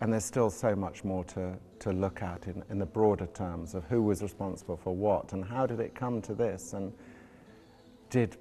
And there's still so much more to look at in the broader terms of who was responsible for what and how did it come to this, and did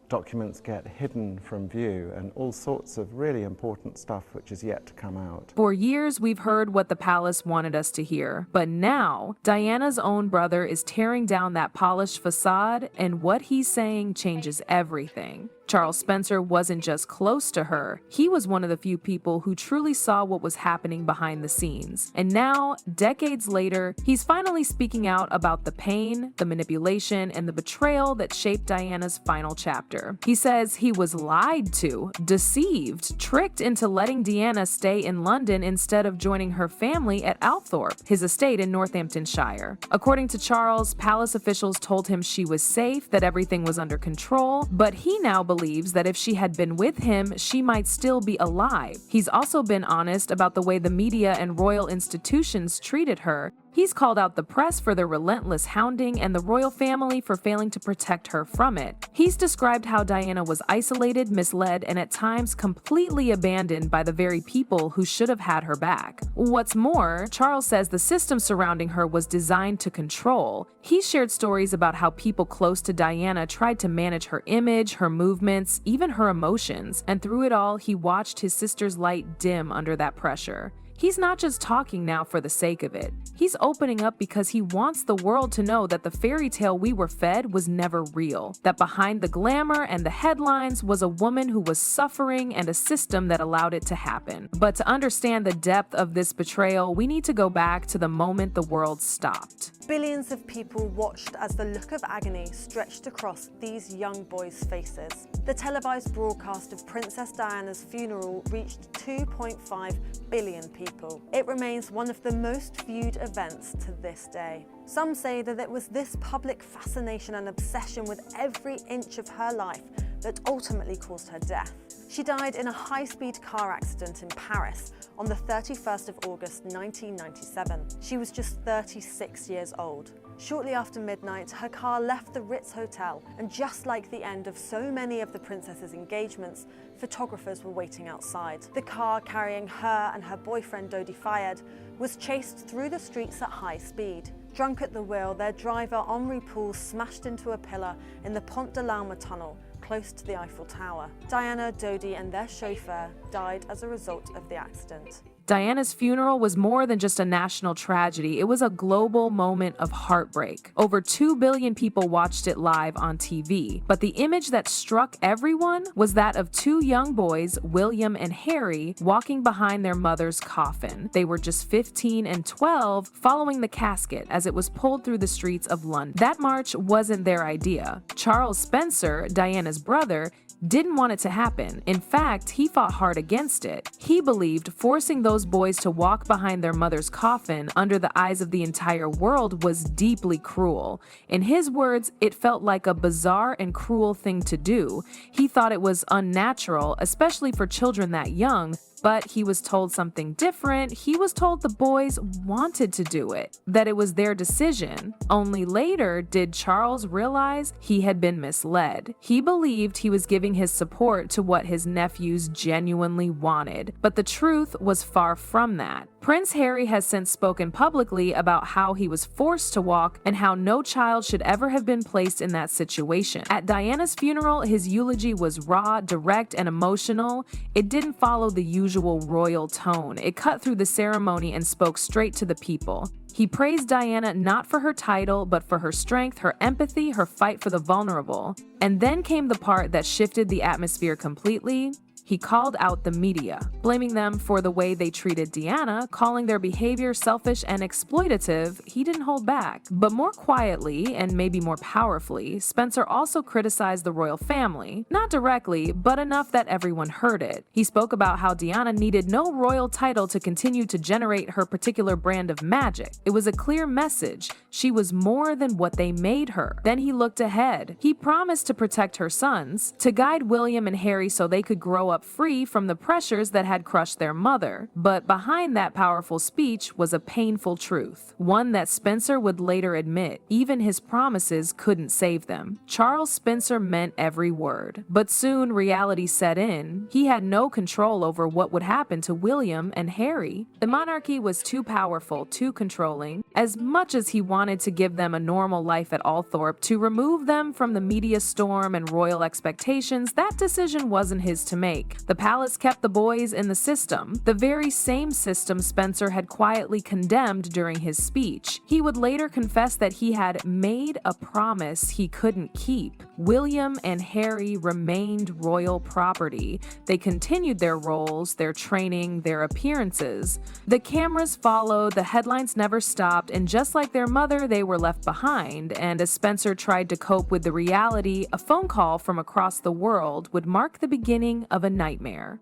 documents get hidden from view, and all sorts of really important stuff which is yet to come out. For years, we've heard what the palace wanted us to hear, but now Diana's own brother is tearing down that polished facade, and what he's saying changes everything. Charles Spencer wasn't just close to her, he was one of the few people who truly saw what was happening behind the scenes. And now, decades later, he's finally speaking out about the pain, the manipulation, and the betrayal that shaped Diana's final chapter. He says he was lied to, deceived, tricked into letting Diana stay in London instead of joining her family at Althorp, his estate in Northamptonshire. According to Charles, palace officials told him she was safe, that everything was under control, but he now believes that if she had been with him, she might still be alive. He's also been honest about the way the media and royal institutions treated her. He's called out the press for their relentless hounding and the royal family for failing to protect her from it. He's described how Diana was isolated, misled, and at times completely abandoned by the very people who should have had her back. What's more, Charles says the system surrounding her was designed to control. He shared stories about how people close to Diana tried to manage her image, her movements, even her emotions, and through it all, he watched his sister's light dim under that pressure. He's not just talking now for the sake of it. He's opening up because he wants the world to know that the fairy tale we were fed was never real. That behind the glamour and the headlines was a woman who was suffering and a system that allowed it to happen. But to understand the depth of this betrayal, we need to go back to the moment the world stopped. Billions of people watched as the look of agony stretched across these young boys' faces. The televised broadcast of Princess Diana's funeral reached 2.5 billion people. It remains one of the most viewed events to this day. Some say that it was this public fascination and obsession with every inch of her life that ultimately caused her death. She died in a high-speed car accident in Paris on the 31st of August 1997. She was just 36 years old. Shortly after midnight, her car left the Ritz Hotel, and just like the end of so many of the princess's engagements, photographers were waiting outside. The car carrying her and her boyfriend Dodi Fayed was chased through the streets at high speed. Drunk at the wheel, their driver Henri Poole smashed into a pillar in the Pont de l'Alma tunnel, close to the Eiffel Tower. Diana, Dodi, and their chauffeur died as a result of the accident. Diana's funeral was more than just a national tragedy, it was a global moment of heartbreak. Over 2 billion people watched it live on TV, but the image that struck everyone was that of two young boys, William and Harry, walking behind their mother's coffin. They were just 15 and 12, following the casket as it was pulled through the streets of London. That march wasn't their idea. Charles Spencer, Diana's brother, didn't want it to happen. In fact, he fought hard against it. He believed forcing those boys to walk behind their mother's coffin under the eyes of the entire world was deeply cruel. In his words, it felt like a bizarre and cruel thing to do. He thought it was unnatural, especially for children that young, but he was told something different. He was told the boys wanted to do it, that it was their decision. Only later did Charles realize he had been misled. He believed he was giving his support to what his nephews genuinely wanted, but the truth was far from that. Prince Harry has since spoken publicly about how he was forced to walk and how no child should ever have been placed in that situation. At Diana's funeral, his eulogy was raw, direct, and emotional. It didn't follow the usual royal tone. It cut through the ceremony and spoke straight to the people. He praised Diana not for her title, but for her strength, her empathy, her fight for the vulnerable. And then came the part that shifted the atmosphere completely. He called out the media, blaming them for the way they treated Diana, calling their behavior selfish and exploitative. He didn't hold back. But more quietly, and maybe more powerfully, Spencer also criticized the royal family. Not directly, but enough that everyone heard it. He spoke about how Diana needed no royal title to continue to generate her particular brand of magic. It was a clear message. She was more than what they made her. Then he looked ahead. He promised to protect her sons, to guide William and Harry so they could grow up up free from the pressures that had crushed their mother. But behind that powerful speech was a painful truth, one that Spencer would later admit even his promises couldn't save them. Charles Spencer meant every word, but soon reality set in. He had no control over what would happen to William and Harry. The monarchy was too powerful, too controlling. As much as he wanted to give them a normal life at Althorpe, to remove them from the media storm and royal expectations, that decision wasn't his to make. The palace kept the boys in the system, the very same system Spencer had quietly condemned during his speech. He would later confess that he had made a promise he couldn't keep. William and Harry remained royal property. They continued their roles, their training, their appearances. The cameras followed, the headlines never stopped, and just like their mother, they were left behind. And as Spencer tried to cope with the reality, a phone call from across the world would mark the beginning of a nightmare.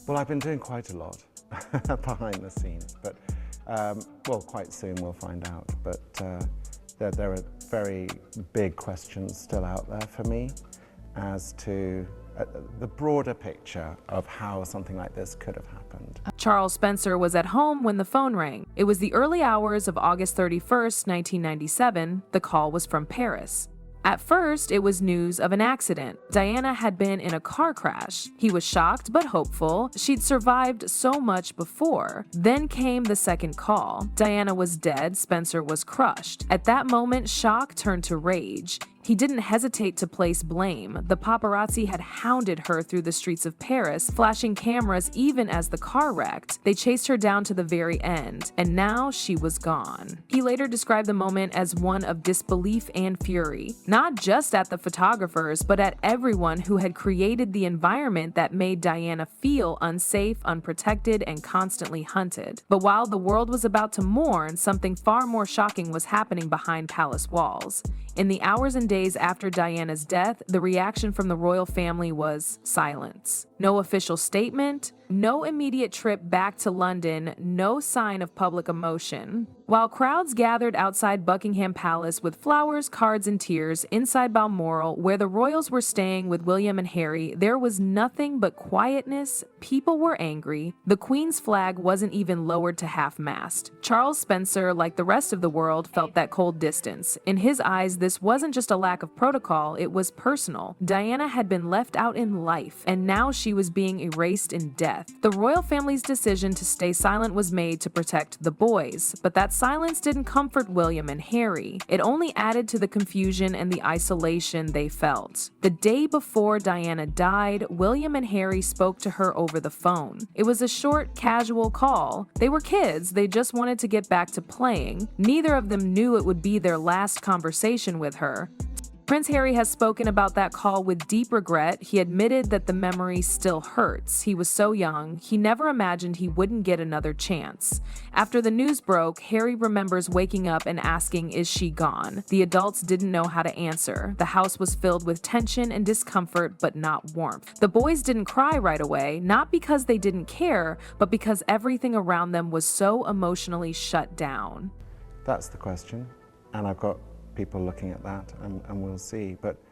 Well, I've been doing quite a lot behind the scenes, but well, quite soon we'll find out. But there are very big questions still out there for me as to the broader picture of how something like this could have happened. Charles Spencer was at home when the phone rang. It was the early hours of August 31st, 1997. The call was from Paris. At first, it was news of an accident. Diana had been in a car crash. He was shocked but hopeful. She'd survived so much before. Then came the second call. Diana was dead. Spencer was crushed. At that moment, shock turned to rage. He didn't hesitate to place blame. The paparazzi had hounded her through the streets of Paris, flashing cameras even as the car wrecked. They chased her down to the very end, and now she was gone. He later described the moment as one of disbelief and fury, not just at the photographers, but at everyone who had created the environment that made Diana feel unsafe, unprotected, and constantly hunted. But while the world was about to mourn, something far more shocking was happening behind palace walls. In the hours and days after Diana's death, the reaction from the royal family was silence. No official statement, no immediate trip back to London, no sign of public emotion. While crowds gathered outside Buckingham Palace with flowers, cards, and tears, inside Balmoral, where the royals were staying with William and Harry, there was nothing but quietness. People were angry. The Queen's flag wasn't even lowered to half-mast. Charles Spencer, like the rest of the world, felt that cold distance. In his eyes, this wasn't just a lack of protocol, it was personal. Diana had been left out in life, and now she was being erased in death. The royal family's decision to stay silent was made to protect the boys, but that silence didn't comfort William and Harry. It only added to the confusion and the isolation they felt. The day before Diana died, William and Harry spoke to her over the phone. It was a short, casual call. They were kids, they just wanted to get back to playing. Neither of them knew it would be their last conversation with her. Prince Harry has spoken about that call with deep regret. He admitted that the memory still hurts. He was so young, he never imagined he wouldn't get another chance. After the news broke, Harry remembers waking up and asking, "Is she gone?" The adults didn't know how to answer. The house was filled with tension and discomfort, but not warmth. The boys didn't cry right away, not because they didn't care, but because everything around them was so emotionally shut down. That's the question, and I've got people looking at that, and we'll see. But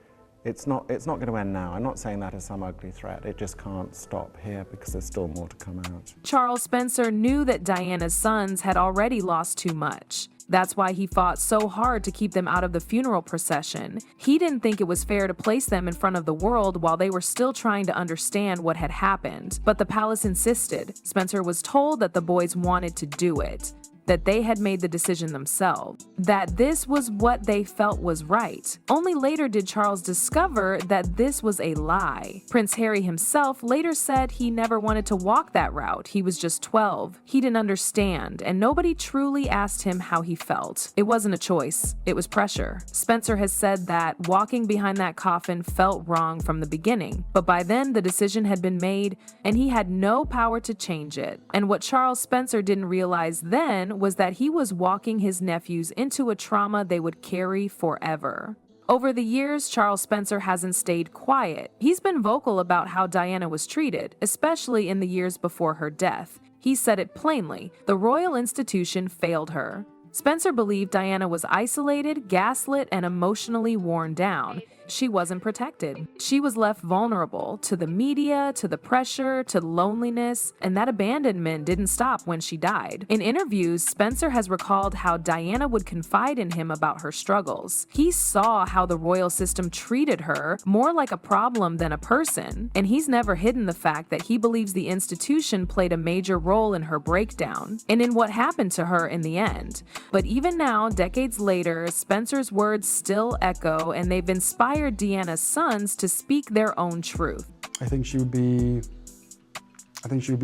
it's not going to end now. I'm not saying that as some ugly threat. It just can't stop here because there's still more to come out. Charles Spencer knew that Diana's sons had already lost too much. That's why he fought so hard to keep them out of the funeral procession. He didn't think it was fair to place them in front of the world while they were still trying to understand what had happened. But the palace insisted. Spencer was told that the boys wanted to do it, that they had made the decision themselves, that this was what they felt was right. Only later did Charles discover that this was a lie. Prince Harry himself later said he never wanted to walk that route. He was just 12. He didn't understand, and nobody truly asked him how he felt. It wasn't a choice, it was pressure. Spencer has said that walking behind that coffin felt wrong from the beginning, but by then the decision had been made, and he had no power to change it. And what Charles Spencer didn't realize then was that he was walking his nephews into a trauma they would carry forever. Over the years, Charles Spencer hasn't stayed quiet. He's been vocal about how Diana was treated, especially in the years before her death. He said it plainly: the royal institution failed her. Spencer believed Diana was isolated, gaslit, and emotionally worn down. she wasn't protected. She was left vulnerable to the media, to the pressure, to loneliness, and that abandonment didn't stop when she died. In interviews, Spencer has recalled how Diana would confide in him about her struggles. He saw how the royal system treated her more like a problem than a person, and he's never hidden the fact that he believes the institution played a major role in her breakdown and in what happened to her in the end. But even now, decades later, Spencer's words still echo, and they've inspired Diana's sons to speak their own truth. I think she would be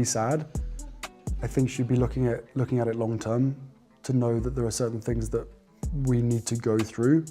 sad. I think she'd be looking at it long term, to know that there are certain things that we need to go through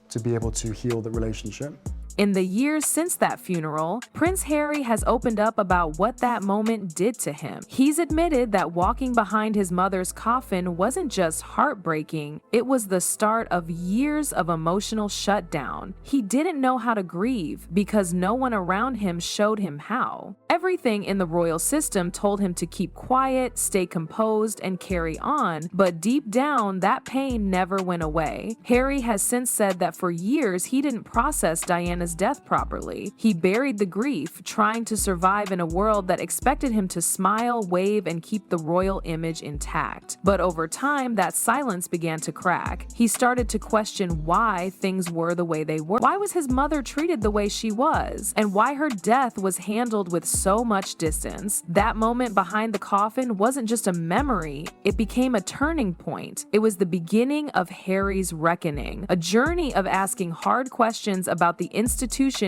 to be able to heal the relationship. In the years since that funeral, Prince Harry has opened up about what that moment did to him. He's admitted that walking behind his mother's coffin wasn't just heartbreaking, it was the start of years of emotional shutdown. He didn't know how to grieve because no one around him showed him how. Everything in the royal system told him to keep quiet, stay composed, and carry on, but deep down, that pain never went away. Harry has since said that for years he didn't process Diana's death properly. He buried the grief, trying to survive in a world that expected him to smile, wave, and keep the royal image intact. But over time, that silence began to crack. He started to question why things were the way they were. Why was his mother treated the way she was? And why her death was handled with so much distance? That moment behind the coffin wasn't just a memory, it became a turning point. It was the beginning of Harry's reckoning, a journey of asking hard questions about the institution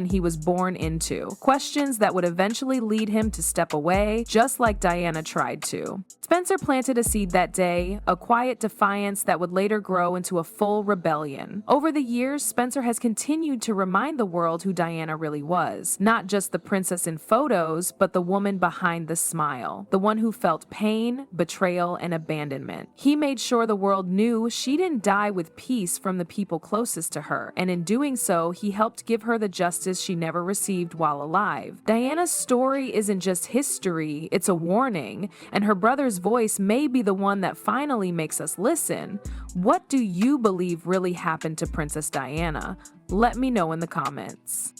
he was born into, questions that would eventually lead him to step away, just like Diana tried to. Spencer planted a seed that day, a quiet defiance that would later grow into a full rebellion. Over the years, Spencer has continued to remind the world who Diana really was, not just the princess in photos, but the woman behind the smile, the one who felt pain, betrayal, and abandonment. He made sure the world knew she didn't die with peace from the people closest to her, and in doing so, he helped give her the justice she never received while alive. Diana's story isn't just history, it's a warning, and her brother's voice may be the one that finally makes us listen. What do you believe really happened to Princess Diana? Let me know in the comments.